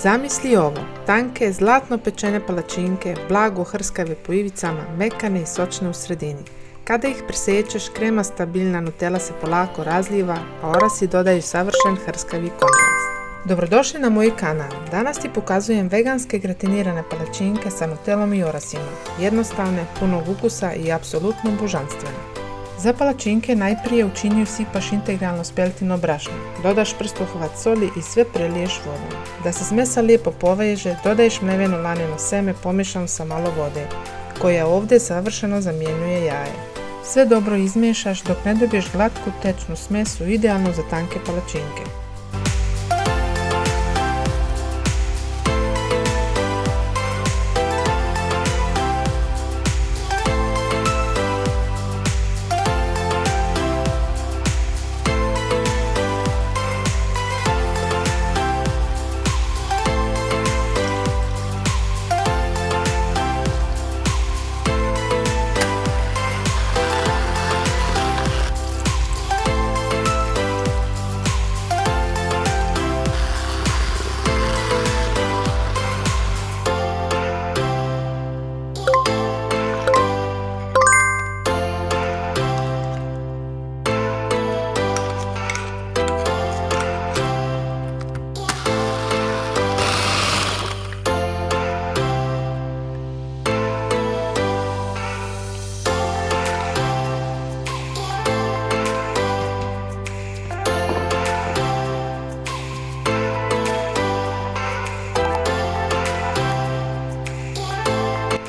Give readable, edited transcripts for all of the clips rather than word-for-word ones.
Zamisli ovo, tanke, zlatno pečene palačinke, blago hrskave po ivicama, mekane i sočne u sredini. Kada ih presečeš, kremasta biljna Nutella se polako razliva, a orasi dodaju savršen hrskavi kontrast. Dobrodošli na moj kanal. Danas ti pokazujem veganske gratinirane palačinke sa Nutellom i orasima. Jednostavne, punog ukusa i apsolutno božanstvene. Za palačinke najprije u činiju sipaš integralno speltino brašno, dodaš prstuhovac soli i sve preliješ vodom. Da se smesa lijepo poveže, dodaješ mleveno laneno seme pomiješano sa malo vode, koja ovdje savršeno zamjenjuje jaje. Sve dobro izmiješaš dok ne dobiješ glatku tečnu smesu idealnu za tanke palačinke.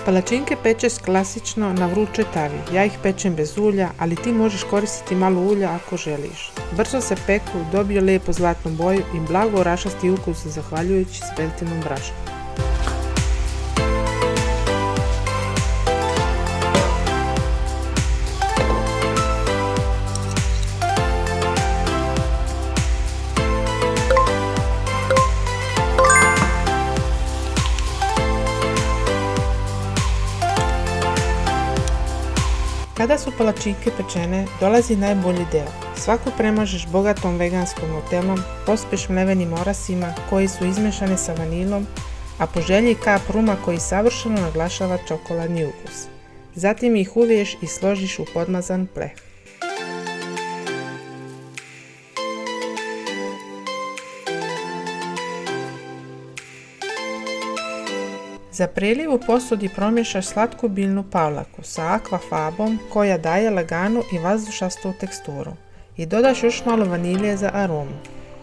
Palačinke pečeš klasično na vrućoj tavi. Ja ih pečem bez ulja, ali ti možeš koristiti malo ulja ako želiš. Brzo se peku, dobiju lijepo zlatnu boju i blago orašasti ukus zahvaljujući speltinom brašnu. Kada su palačinke pečene, dolazi najbolji deo. Svaku premažeš bogatom veganskom Nutellom, pospeš mlevenim orasima koji su izmešane sa vanilom, a po želji kap ruma koji savršeno naglašava čokoladni ukus. Zatim ih uviješ i složiš u podmazan pleh. Za preliv u posudi promiješaš slatku biljnu pavlaku sa aquafabom koja daje laganu i vazdušastu teksturu i dodaš još malo vanilje za aromu.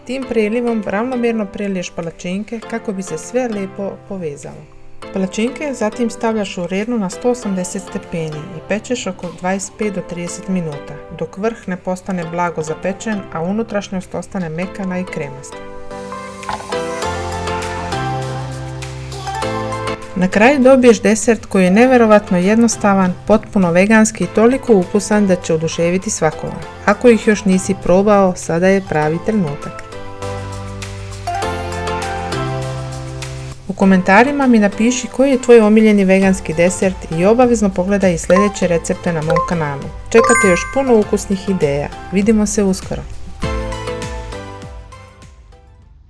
Tim prelivom ravnomjerno preliješ palačinke kako bi se sve lijepo povezalo. Palačinke zatim stavljaš u rernu na 180 stepeni i pečeš oko 25 do 30 minuta, dok vrh ne postane blago zapečen, a unutrašnjost ostane mekana i kremasta. Na kraju dobiješ desert koji je nevjerovatno jednostavan, potpuno veganski i toliko ukusan da će oduševiti svakoga. Ako ih još nisi probao, sada je pravi trenutak. U komentarima mi napiši koji je tvoj omiljeni veganski desert i obavezno pogledaj i sljedeće recepte na mom kanalu. Čekate još puno ukusnih ideja. Vidimo se uskoro.